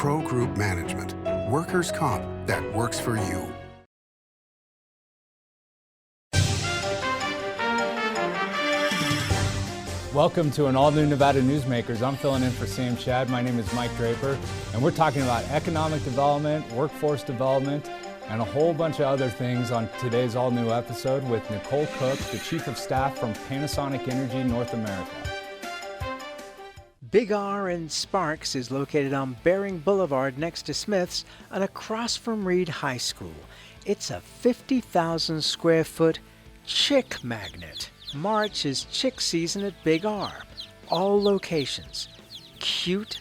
Pro Group Management. Workers' comp that works for you. Welcome to an all-new Nevada Newsmakers. I'm filling in for Sam Shad. My name is Mike Draper, and we're talking about economic development, workforce development, and a whole bunch of other things on today's all-new episode with Nicole Cook, the Chief of Staff from Panasonic Energy North America. Big R in Sparks is located on Bering Boulevard next to Smith's and across from Reed High School. It's a 50,000 square foot chick magnet. March is chick season at Big R. All locations. Cute,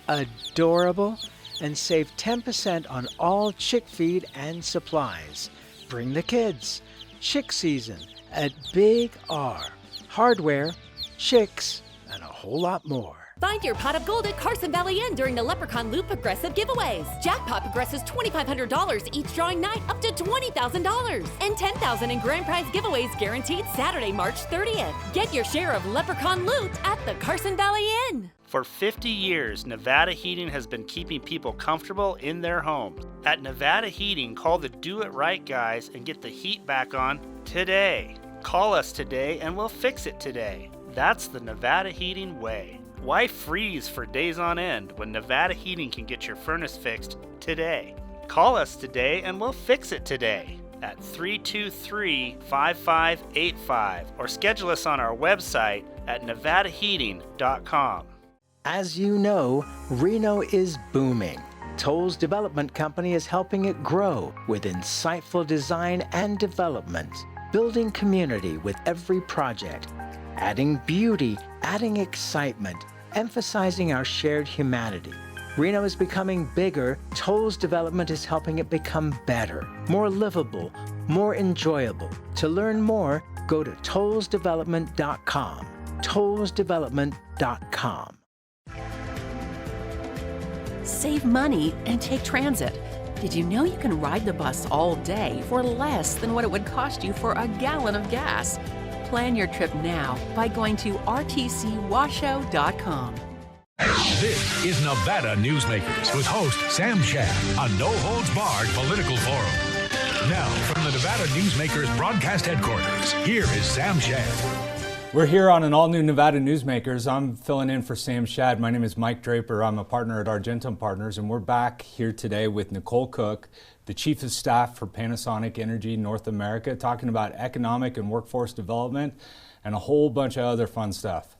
adorable, and save 10% on all chick feed and supplies. Bring the kids. Chick season at Big R. Hardware, chicks, and a whole lot more. Find your pot of gold at Carson Valley Inn during the Leprechaun Loop Progressive giveaways. Jackpot progresses $2,500 each drawing night up to $20,000. And $10,000 in grand prize giveaways guaranteed Saturday, March 30th. Get your share of Leprechaun loot at the Carson Valley Inn. For 50 years, Nevada Heating has been keeping people comfortable in their homes. At Nevada Heating, call the Do It Right guys and get the heat back on today. Call us today and we'll fix it today. That's the Nevada Heating way. Why freeze for days on end when Nevada Heating can get your furnace fixed today? Call us today and we'll fix it today at 323-5585 or schedule us on our website at nevadaheating.com. As you know, Reno is booming. Toll's Development Company is helping it grow with insightful design and development, building community with every project, adding beauty, adding excitement, emphasizing our shared humanity. Reno is becoming bigger. Toll's development is helping it become better, more livable, more enjoyable. To learn more, go to tollsdevelopment.com. tollsdevelopment.com. Save money and take transit. Did you know you can ride the bus all day for less than what it would cost you for a gallon of gas? Plan your trip now by going to rtcwashoe.com. This is Nevada Newsmakers with host Sam Shad, a no-holds-barred political forum. Now, from the Nevada Newsmakers broadcast headquarters, here is Sam Shad. We're here on an all-new Nevada Newsmakers. I'm filling in for Sam Shad. My name is Mike Draper. I'm a partner at Argentum Partners, and we're back here today with Nicole Cook, the Chief of Staff for Panasonic Energy North America, talking about economic and workforce development and a whole bunch of other fun stuff.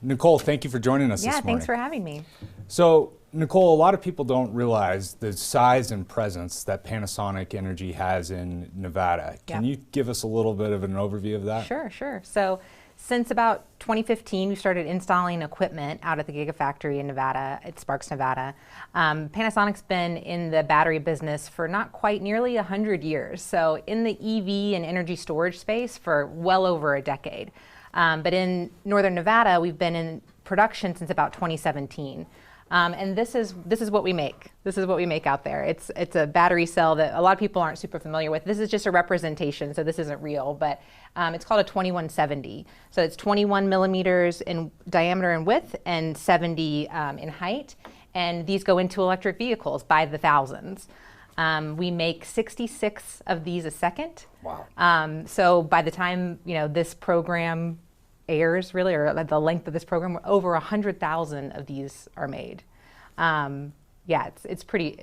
Nicole, thank you for joining us this morning. Yeah, thanks for having me. So, Nicole, a lot of people don't realize the size and presence that Panasonic Energy has in Nevada. Can you give us a little bit of an overview of that? Sure. So, since about 2015, we started installing equipment out at the Gigafactory in Nevada, at Sparks, Nevada. Panasonic's been in the battery business for not quite nearly 100 years. So, in the EV and energy storage space for well over a decade. But in Northern Nevada, we've been in production since about 2017. And this is what we make. This is what we make out there. It's a battery cell that a lot of people aren't super familiar with. This is just a representation, so this isn't real, but it's called a 2170. So it's 21 millimeters in diameter and width and 70 in height. And these go into electric vehicles by the thousands. We make 66 of these a second. Wow. So by the time this program airs, really, or the length of this program, over 100,000 of these are made. It's pretty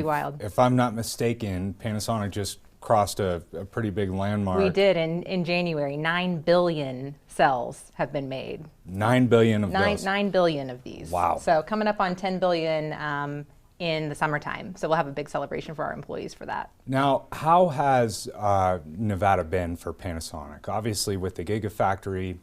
wild. If I'm not mistaken, Panasonic just crossed a pretty big landmark. We did in January. 9 billion cells have been made. 9 billion of those. 9 billion of these. Wow. So coming up on 10 billion in the summertime. So we'll have a big celebration for our employees for that. Now, how has Nevada been for Panasonic? Obviously, with the Gigafactory,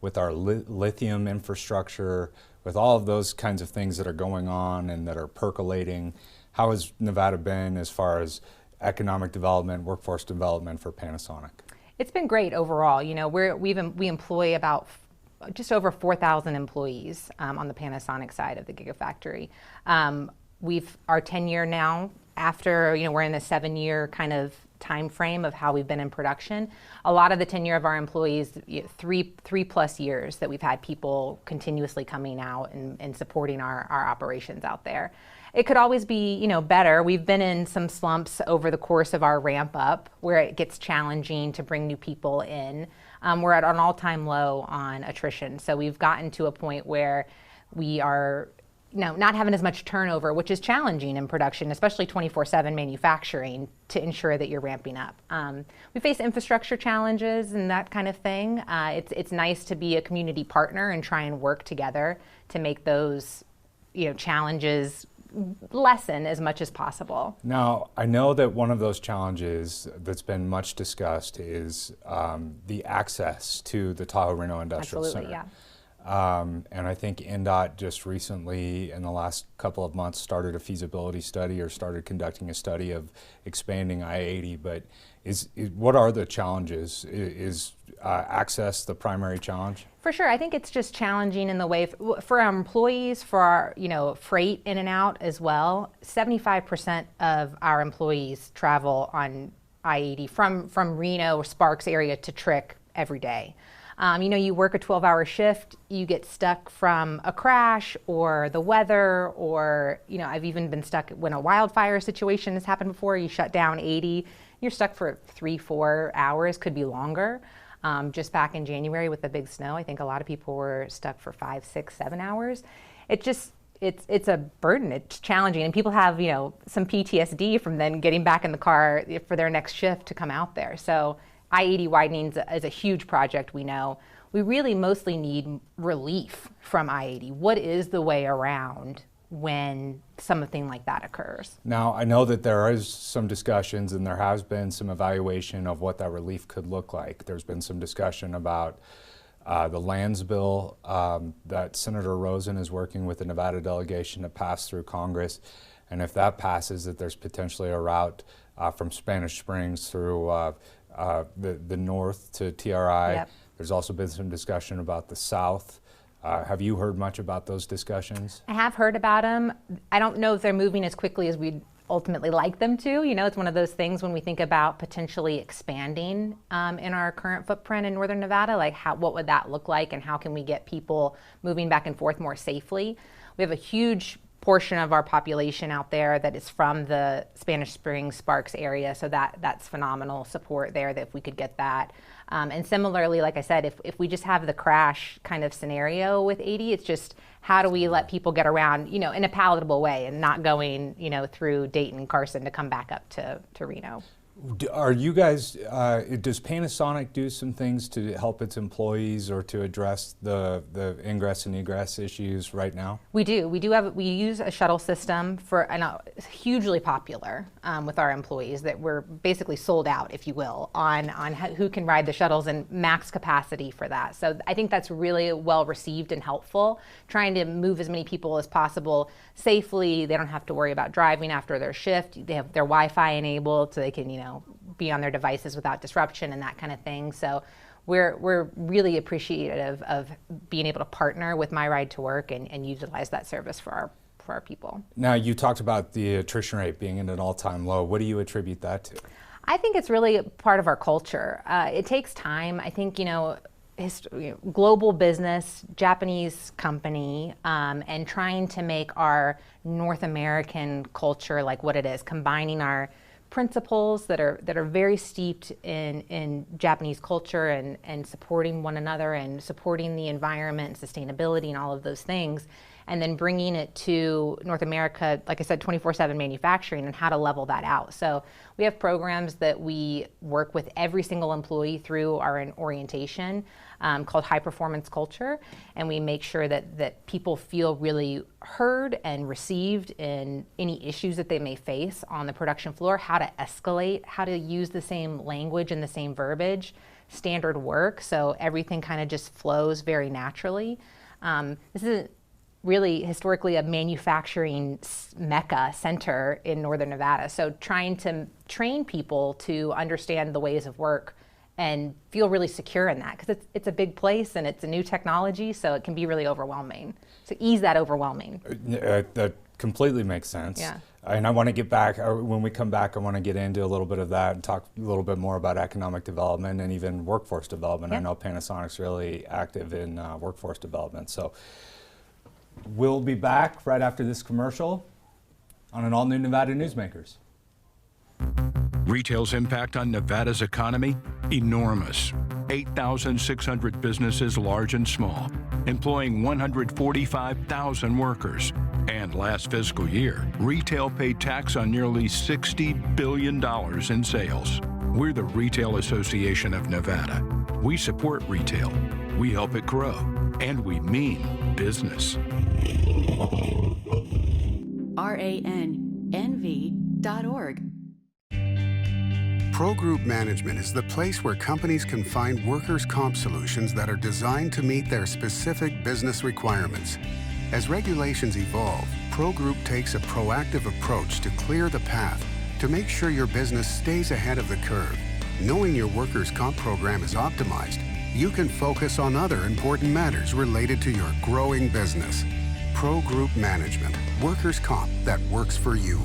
with our lithium infrastructure, with all of those kinds of things that are going on and that are percolating, how has Nevada been as far as economic development, workforce development for Panasonic? It's been great overall. We employ about just over 4,000 employees on the Panasonic side of the Gigafactory. Our tenure now, after we're in a 7-year kind of time frame of how we've been in production. A lot of the tenure of our employees, three plus years that we've had people continuously coming out and supporting our operations out there. It could always be, better. We've been in some slumps over the course of our ramp up where it gets challenging to bring new people in. We're at an all-time low on attrition. So we've gotten to a point where we are not having as much turnover, which is challenging in production, especially 24/7 manufacturing, to ensure that you're ramping up. We face infrastructure challenges and that kind of thing. It's nice to be a community partner and try and work together to make those challenges lessen as much as possible. Now, I know that one of those challenges that's been much discussed is the access to the Tahoe Reno Industrial Absolutely, Center. Yeah. And I think NDOT just recently, in the last couple of months, started a feasibility study or started conducting a study of expanding I-80. But what are the challenges? Is access the primary challenge? For sure. I think it's just challenging in the way for our employees, for our freight in and out as well. 75% of our employees travel on I-80 from Reno or Sparks area to Trick every day. You work a 12-hour shift, you get stuck from a crash or the weather, or I've even been stuck when a wildfire situation has happened before. You shut down 80, you're stuck for 3-4 hours, could be longer. Just back in January with the big snow, I think a lot of people were stuck for 5, 6, 7 hours. It's a burden. It's challenging, and people have some PTSD from then getting back in the car for their next shift to come out there. So I-80 widening is a huge project. We know we really mostly need relief from I-80. What is the way around when something like that occurs? Now, I know that there is some discussions and there has been some evaluation of what that relief could look like. There's been some discussion about the lands bill that Senator Rosen is working with the Nevada delegation to pass through Congress. And if that passes, that there's potentially a route from Spanish Springs through the north to TRI. Yep. There's also been some discussion about the south. Have you heard much about those discussions? I have heard about them. I don't know if they're moving as quickly as we'd ultimately like them to. It's one of those things when we think about potentially expanding in our current footprint in northern Nevada, like what would that look like and how can we get people moving back and forth more safely? We have a huge portion of our population out there that is from the Spanish Springs, Sparks area, so that's phenomenal support there that if we could get that. And similarly, like I said, if we just have the crash kind of scenario with 80, it's just how do we let people get around, in a palatable way and not going, through Dayton, Carson to come back up to Reno. Are you guys, does Panasonic do some things to help its employees or to address the ingress and egress issues right now? We do. We use a shuttle system it's hugely popular with our employees, that we're basically sold out, if you will, on who can ride the shuttles and max capacity for that. So I think that's really well received and helpful, trying to move as many people as possible safely. They don't have to worry about driving after their shift. They have their Wi-Fi enabled so they can, be on their devices without disruption and that kind of thing. So we're really appreciative of being able to partner with My Ride to Work and utilize that service for our people. Now, you talked about the attrition rate being at an all-time low. What do you attribute that to? I think it's really part of our culture. It takes time. I think, global business, Japanese company, and trying to make our North American culture like what it is, combining our principles that are very steeped in Japanese culture and supporting one another and supporting the environment, sustainability, and all of those things, and then bringing it to North America, like I said, 24/7 manufacturing and how to level that out. So we have programs that we work with every single employee through our orientation called High Performance Culture, and we make sure that people feel really heard and received in any issues that they may face on the production floor, how to escalate, how to use the same language and the same verbiage, standard work, so everything kind of just flows very naturally. This is really historically a manufacturing mecca center in northern Nevada, so trying to train people to understand the ways of work and feel really secure in that, because it's a big place and it's a new technology, so it can be really overwhelming. So ease that overwhelming. That completely makes sense. Yeah. And I want to get back, or when we come back, I want to get into a little bit of that and talk a little bit more about economic development and even workforce development. I know Panasonic's really active in workforce development. So we'll be back right after this commercial on an all-new Nevada Newsmakers. Retail's impact on Nevada's economy? Enormous. 8,600 businesses, large and small, employing 145,000 workers. And last fiscal year, retail paid tax on nearly $60 billion in sales. We're the Retail Association of Nevada. We support retail, we help it grow, and we mean business. RANNV.org. Pro Group Management is the place where companies can find workers' comp solutions that are designed to meet their specific business requirements. As regulations evolve, Pro Group takes a proactive approach to clear the path to make sure your business stays ahead of the curve. Knowing your workers' comp program is optimized, you can focus on other important matters related to your growing business. Pro Group Management, workers' comp that works for you.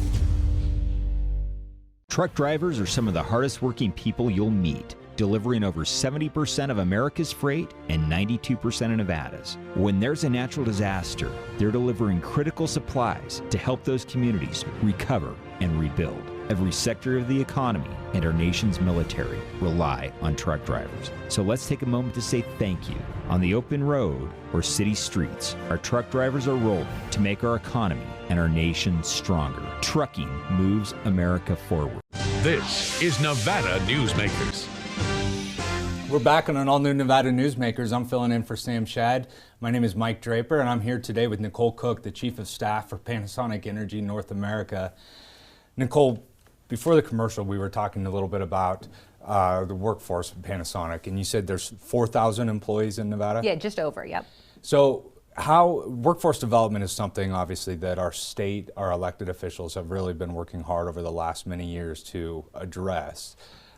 Truck drivers are some of the hardest working people you'll meet, delivering over 70% of America's freight and 92% of Nevada's. When there's a natural disaster, they're delivering critical supplies to help those communities recover and rebuild. Every sector of the economy and our nation's military rely on truck drivers. So let's take a moment to say thank you. On the open road or city streets, our truck drivers are rolling to make our economy and our nation stronger. Trucking moves America forward. This is Nevada Newsmakers. We're back on an all-new Nevada Newsmakers. I'm filling in for Sam Shad. My name is Mike Draper, and I'm here today with Nicole Cook, the Chief of Staff for Panasonic Energy North America. Nicole, before the commercial, we were talking a little bit about the workforce of Panasonic, and you said there's 4,000 employees in Nevada? Yeah, just over, yep. So how workforce development is something, obviously, that our state, our elected officials have really been working hard over the last many years to address.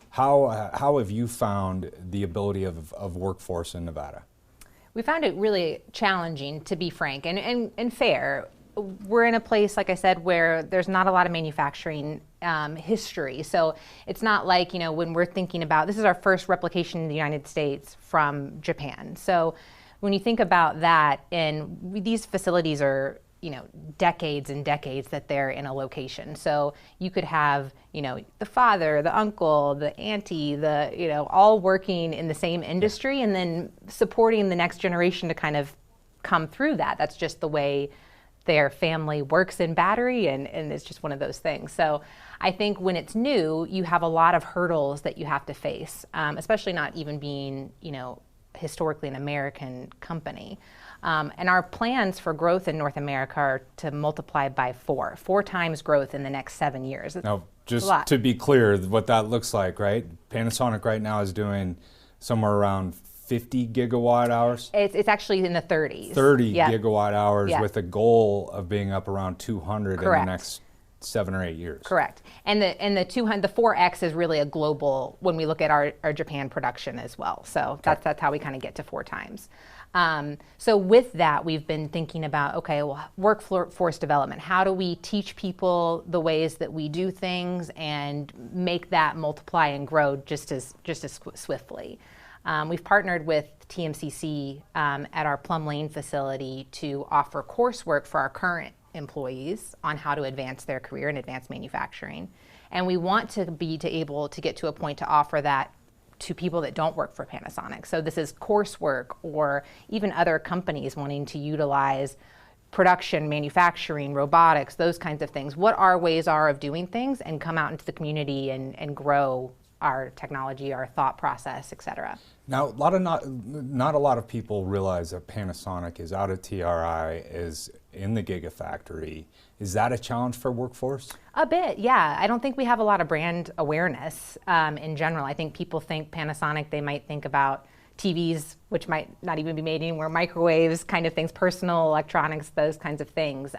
How have you found the ability of workforce in Nevada? We found it really challenging, to be frank, and fair. We're in a place, like I said, where there's not a lot of manufacturing history. So it's not like, when we're thinking about, this is our first replication in the United States from Japan. So when you think about that, and these facilities are, decades and decades that they're in a location. So you could have, the father, the uncle, the auntie, all working in the same industry and then supporting the next generation to kind of come through that. That's just the way their family works in battery, and it's just one of those things. So I think when it's new, you have a lot of hurdles that you have to face, especially not even being, historically an American company. And our plans for growth in North America are to multiply by four times growth in the next 7 years. Now, just to be clear, what that looks like, right? Panasonic right now is doing somewhere around 50 gigawatt hours? It's actually in the 30s. 30 gigawatt hours with a goal of being up around 200 Correct. in the next 7 or 8 years. Correct. And the 4X is really a global, when we look at our Japan production as well. So that's how we kind of get to 4 times. So with that, we've been thinking about, workforce development. How do we teach people the ways that we do things and make that multiply and grow just as swiftly? We've partnered with TMCC at our Plum Lane facility to offer coursework for our current employees on how to advance their career in advanced manufacturing. And we want to be able to get to a point to offer that to people that don't work for Panasonic. So this is coursework, or even other companies wanting to utilize production, manufacturing, robotics, those kinds of things. What our ways are of doing things, and come out into the community and grow our technology, our thought process, et cetera. Now, not a lot of people realize that Panasonic is out of TRI, is in the Gigafactory. Is that a challenge for workforce? A bit, yeah. I don't think we have a lot of brand awareness in general. I think people think Panasonic, they might think about TVs, which might not even be made anywhere, microwaves, kind of things, personal electronics, those kinds of things.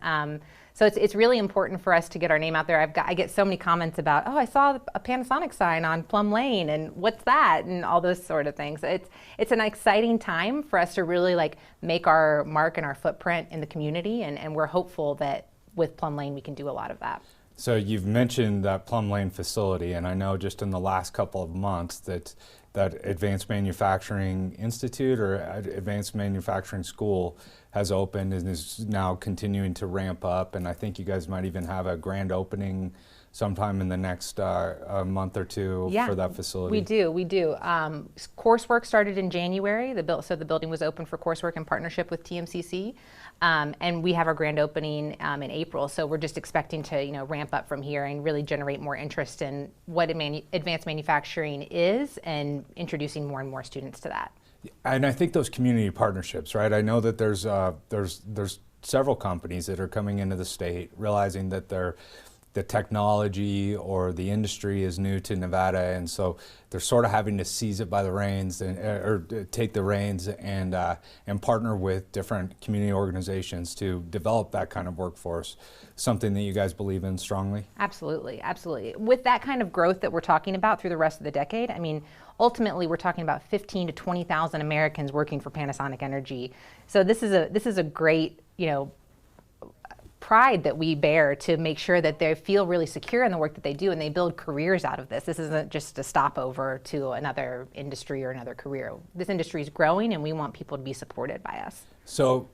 So it's really important for us to get our name out there. I get so many comments about, I saw a Panasonic sign on Plum Lane, and what's that, and all those sort of things. It's an exciting time for us to really make our mark and our footprint in the community, and we're hopeful that with Plum Lane we can do a lot of that. So you've mentioned that Plum Lane facility, and I know just in the last couple of months that Advanced Manufacturing Institute or Advanced Manufacturing School has opened and is now continuing to ramp up, and I think you guys might even have a grand opening sometime in the next month or two for that facility. We do. Coursework started in January. So the building was open for coursework in partnership with TMCC, and we have our grand opening in April. So we're just expecting to ramp up from here and really generate more interest in what advanced manufacturing is and introducing more and more students to that. And I think those community partnerships, right? I know that there's several companies that are coming into the state realizing that the technology or the industry is new to Nevada, and so they're sort of having to seize it by the reins or take the reins and partner with different community organizations to develop that kind of workforce. Something that you guys believe in strongly? Absolutely. With that kind of growth that we're talking about through the rest of the decade, I mean, ultimately we're talking about 15 to 20,000 Americans working for Panasonic Energy. So this is a great, pride that we bear to make sure that they feel really secure in the work that they do and they build careers out of this. This isn't just a stopover to another industry or another career. This industry is growing and we want people to be supported by us. So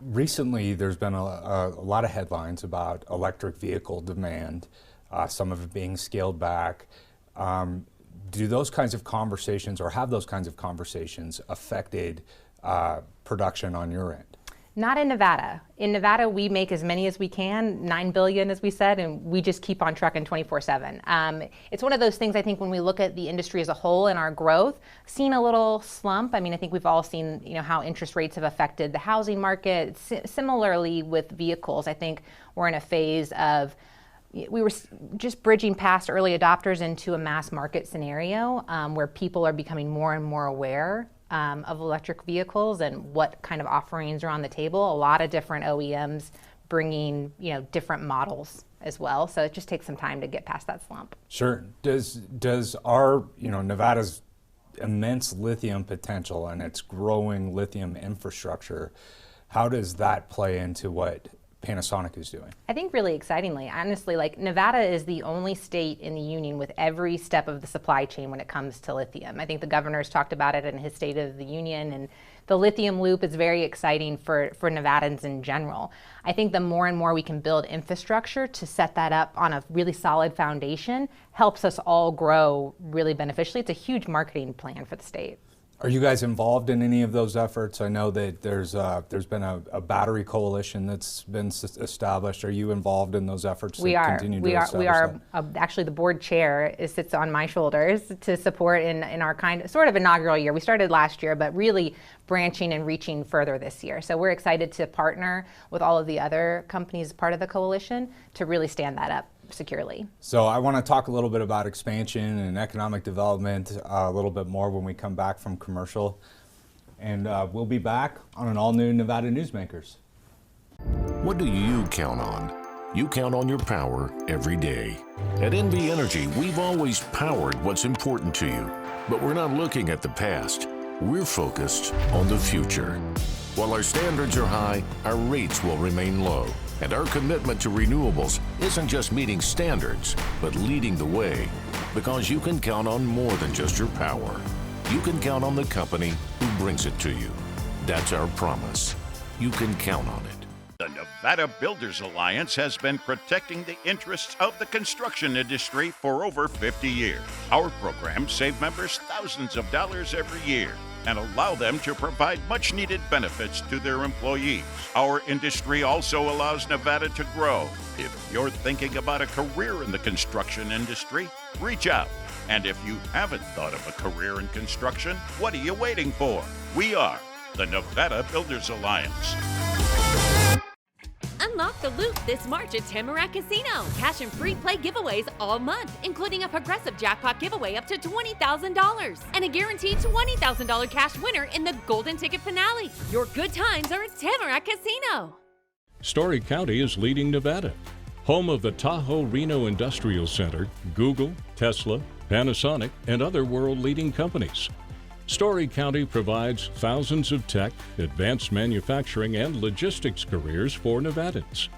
recently there's been a lot of headlines about electric vehicle demand, some of it being scaled back. Do those kinds of conversations or have those kinds of conversations affected production on your end? Not in Nevada. In Nevada, we make as many as we can, 9 billion as we said, and we just keep on trucking 24/7. It's one of those things I think when we look at the industry as a whole and our growth, seen a little slump. I mean, I think we've all seen how interest rates have affected the housing market. Similarly with vehicles, I think we're in a phase of we were just bridging past early adopters into a mass market scenario where people are becoming more and more aware of electric vehicles and what kind of offerings are on the table. A lot of different OEMs bringing different models as well. So it just takes some time to get past that slump. Sure. Does our Nevada's immense lithium potential and its growing lithium infrastructure, how does that play into what Panasonic is doing? I think really excitingly, honestly, Nevada is the only state in the union with every step of the supply chain when it comes to lithium. I think the governor's talked about it in his State of the Union, and the lithium loop is very exciting for Nevadans in general. I think the more and more we can build infrastructure to set that up on a really solid foundation helps us all grow really beneficially. It's a huge marketing plan for the state. Are you guys involved in any of those efforts? I know that there's been a battery coalition that's been established. Are you involved in those efforts? We are. Actually, the board chair sits on my shoulders to support in our sort of inaugural year. We started last year, but really branching and reaching further this year. So we're excited to partner with all of the other companies part of the coalition to really stand that up securely. So I want to talk a little bit about expansion and economic development a little bit more when we come back from commercial. And we'll be back on an all-new Nevada Newsmakers. What do you count on? You count on your power every day. At NV Energy, we've always powered what's important to you. But we're not looking at the past. We're focused on the future. While our standards are high, our rates will remain low. And our commitment to renewables isn't just meeting standards, but leading the way. Because you can count on more than just your power. You can count on the company who brings it to you. That's our promise. You can count on it. The Nevada Builders Alliance has been protecting the interests of the construction industry for over 50 years. Our programs save members thousands of dollars every year and allow them to provide much-needed benefits to their employees. Our industry also allows Nevada to grow. If you're thinking about a career in the construction industry, reach out. And if you haven't thought of a career in construction, what are you waiting for? We are the Nevada Builders Alliance. Unlock the loop this March at Tamarack Casino. Cash and free play giveaways all month, including a progressive jackpot giveaway up to $20,000 and a guaranteed $20,000 cash winner in the Golden Ticket Finale. Your good times are at Tamarack Casino. Story County is leading Nevada. Home of the Tahoe Reno Industrial Center, Google, Tesla, Panasonic, and other world-leading companies. Story County provides thousands of tech, advanced manufacturing, and logistics careers for Nevadans.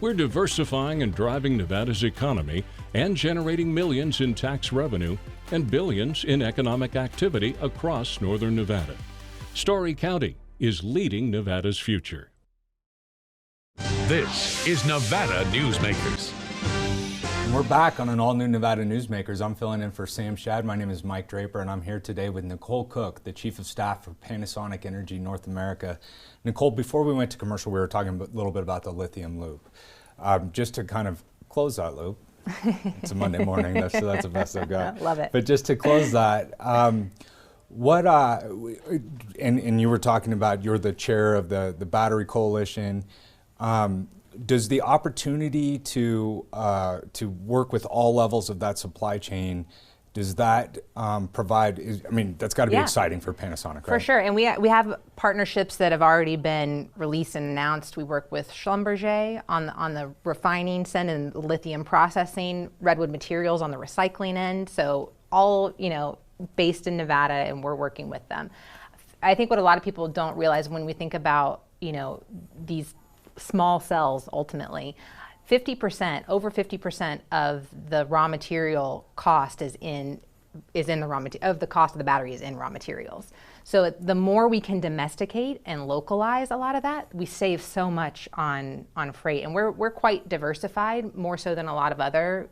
We're diversifying and driving Nevada's economy and generating millions in tax revenue and billions in economic activity across northern Nevada. Story County is leading Nevada's future. This is Nevada Newsmakers. And we're back on an all-new Nevada Newsmakers. I'm filling in for Sam Shad. My name is Mike Draper, and I'm here today with Nicole Cook, the Chief of Staff for Panasonic Energy North America. Nicole, before we went to commercial, we were talking a little bit about the lithium loop. Just to kind of close that loop, it's a Monday morning, so that's the best I've got. Love it. But just to close that, and you were talking about, you're the chair of the Battery Coalition. Does the opportunity to work with all levels of that supply chain, does that provide, that's got to be exciting for Panasonic, right? For sure, and we have partnerships that have already been released and announced. We work with Schlumberger on the refining end and lithium processing, Redwood Materials on the recycling end, so all, based in Nevada, and we're working with them. I think what a lot of people don't realize when we think about, these small cells, ultimately, 50%, over 50% of the raw material cost is in the raw material, of the cost of the battery is in raw materials. So the more we can domesticate and localize a lot of that, we save so much on freight. And we're quite diversified, more so than a lot of other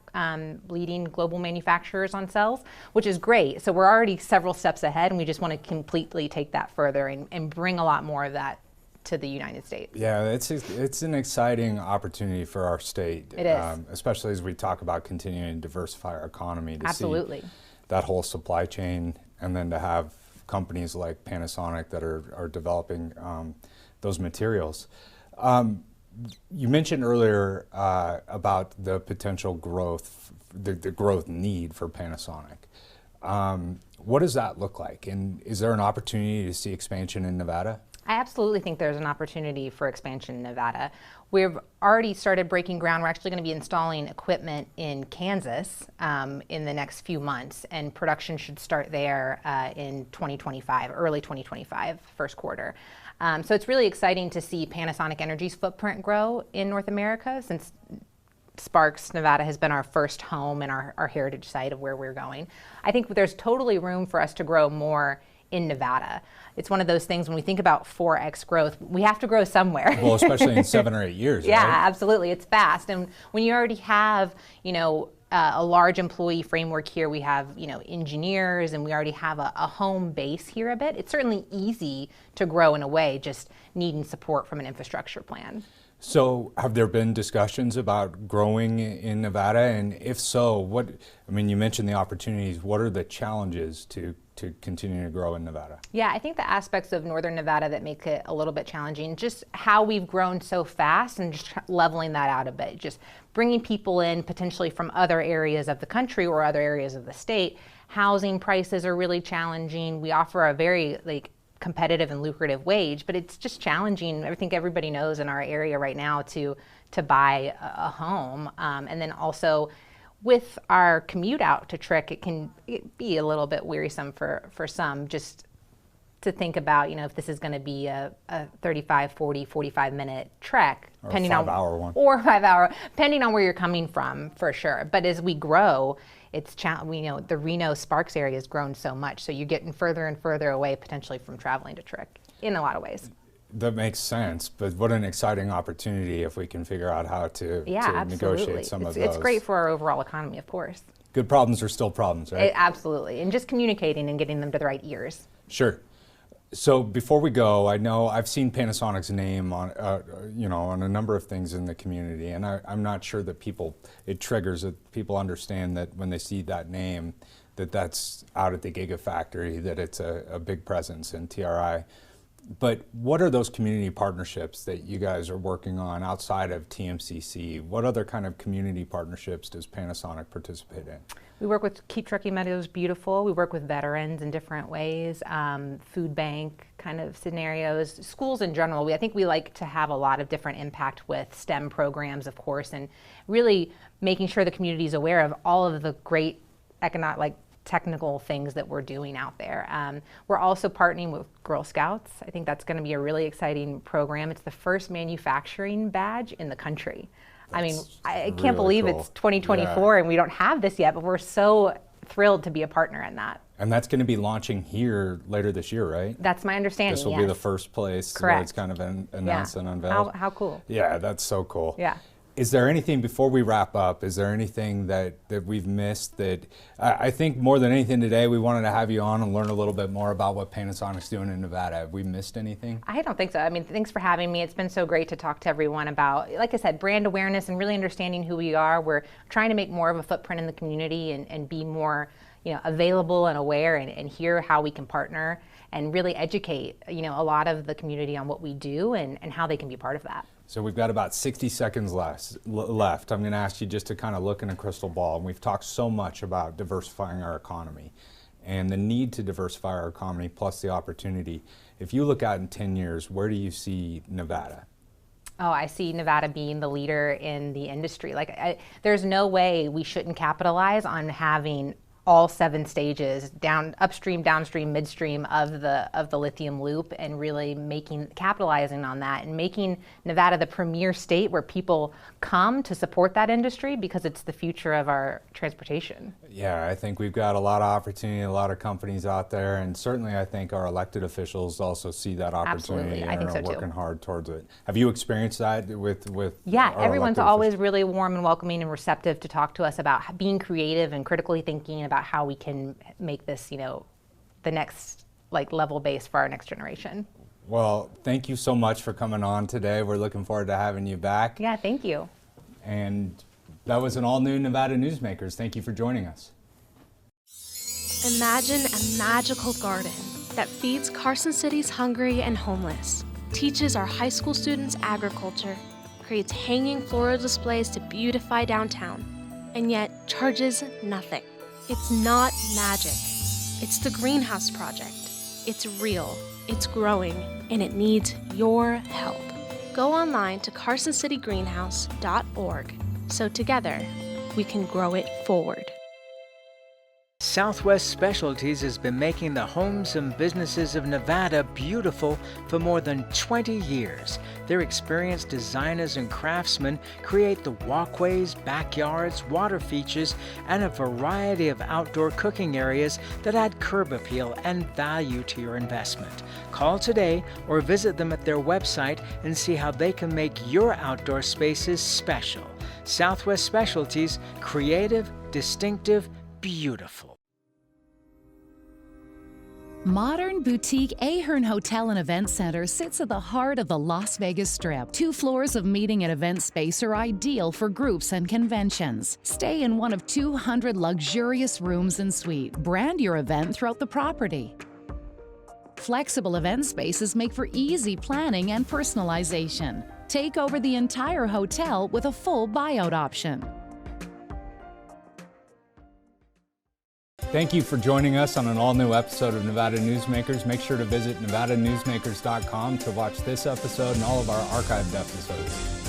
leading global manufacturers on cells, which is great. So we're already several steps ahead, and we just want to completely take that further and bring a lot more of that to the United States. Yeah, it's an exciting opportunity for our state. It is. Especially as we talk about continuing to diversify our economy, to Absolutely. see that whole supply chain, and then to have companies like Panasonic that are developing those materials. You mentioned earlier about the potential growth, the growth need for Panasonic. What does that look like? And is there an opportunity to see expansion in Nevada? I absolutely think there's an opportunity for expansion in Nevada. We've already started breaking ground. We're actually going to be installing equipment in Kansas in the next few months, and production should start there in 2025, early 2025, first quarter. So it's really exciting to see Panasonic Energy's footprint grow in North America, since Sparks, Nevada has been our first home and our heritage site of where we're going. I think there's totally room for us to grow more in Nevada. It's one of those things, when we think about 4x growth, we have to grow somewhere. Well, especially in 7 or 8 years, yeah, right? Absolutely. It's fast. And when you already have, a large employee framework here, we have, engineers, and we already have a home base here a bit, it's certainly easy to grow in a way, just needing support from an infrastructure plan. So have there been discussions about growing in Nevada? And if so, you mentioned the opportunities. What are the challenges to continue to grow in Nevada? Yeah, I think the aspects of northern Nevada that make it a little bit challenging, just how we've grown so fast, and just leveling that out a bit, just bringing people in potentially from other areas of the country or other areas of the state. Housing prices are really challenging. We offer a very competitive and lucrative wage, but it's just challenging. I think everybody knows in our area right now to buy a home, and then also with our commute out to Trick, it can be a little bit wearisome for some, just to think about, if this is going to be a 35, 40, 45-minute trek, or depending a 5-hour one. Or 5 hour, depending on where you're coming from, for sure. But as we grow, the Reno Sparks area has grown so much, so you're getting further and further away potentially from traveling to Trick in a lot of ways. That makes sense, but what an exciting opportunity if we can figure out how to negotiate some of those. It's great for our overall economy, of course. Good problems are still problems, right? Absolutely, and just communicating and getting them to the right ears. Sure. So before we go, I know I've seen Panasonic's name on a number of things in the community, and I'm not sure that it triggers that people understand that when they see that name, that's out at the Gigafactory, that it's a big presence in TRI. But what are those community partnerships that you guys are working on outside of TMCC? What other kind of community partnerships does Panasonic participate in? We work with Keep Truckee Meadows Beautiful. We work with veterans in different ways, food bank kind of scenarios, schools in general. I think we like to have a lot of different impact with STEM programs, of course, and really making sure the community is aware of all of the great technical things that we're doing out there. We're also partnering with Girl Scouts. I think that's going to be a really exciting program. It's the first manufacturing badge in the country. I mean, I really can't believe cool. it's 2024 and we don't have this yet, but we're so thrilled to be a partner in that. And that's going to be launching here later this year, right? That's my understanding. This will be the first place where it's kind of announced and unveiled. How cool. Yeah, that's so cool. Yeah. Is there anything, before we wrap up, is there anything that we've missed that, I think more than anything today, we wanted to have you on and learn a little bit more about what Panasonic's doing in Nevada. Have we missed anything? I don't think so. I mean, thanks for having me. It's been so great to talk to everyone about, like I said, brand awareness and really understanding who we are. We're trying to make more of a footprint in the community and be more, available and aware and hear how we can partner and really educate, a lot of the community on what we do and how they can be part of that. So we've got about 60 seconds left. I'm going to ask you just to kind of look in a crystal ball. And we've talked so much about diversifying our economy and the need to diversify our economy plus the opportunity. If you look out in 10 years, where do you see Nevada? Oh, I see Nevada being the leader in the industry. There's no way we shouldn't capitalize on having all 7 stages, upstream, downstream, midstream of the lithium loop, and really capitalizing on that and making Nevada the premier state where people come to support that industry because it's the future of our transportation. Yeah, I think we've got a lot of opportunity, a lot of companies out there, and certainly I think our elected officials also see that opportunity. Absolutely. I think so are too. working hard towards it. Have you experienced that with Yeah, our everyone's elected always officials? really warm and welcoming and receptive to talk to us about being creative and critically thinking about how we can make this, the next level base for our next generation. Well, thank you so much for coming on today. We're looking forward to having you back. Yeah, thank you. And that was an all-new Nevada Newsmakers. Thank you for joining us. Imagine a magical garden that feeds Carson City's hungry and homeless, teaches our high school students agriculture, creates hanging floral displays to beautify downtown, and yet charges nothing. It's not magic. It's the Greenhouse Project. It's real, it's growing, and it needs your help. Go online to carsоncitygreenhouse.org so together we can grow it forward. Southwest Specialties has been making the homes and businesses of Nevada beautiful for more than 20 years. Their experienced designers and craftsmen create the walkways, backyards, water features, and a variety of outdoor cooking areas that add curb appeal and value to your investment. Call today or visit them at their website and see how they can make your outdoor spaces special. Southwest Specialties, creative, distinctive, beautiful. Modern boutique Ahern Hotel and Event Center sits at the heart of the Las Vegas Strip. 2 floors of meeting and event space are ideal for groups and conventions. Stay in one of 200 luxurious rooms and suites. Brand your event throughout the property. Flexible event spaces make for easy planning and personalization. Take over the entire hotel with a full buyout option. Thank you for joining us on an all-new episode of Nevada Newsmakers. Make sure to visit NevadaNewsmakers.com to watch this episode and all of our archived episodes.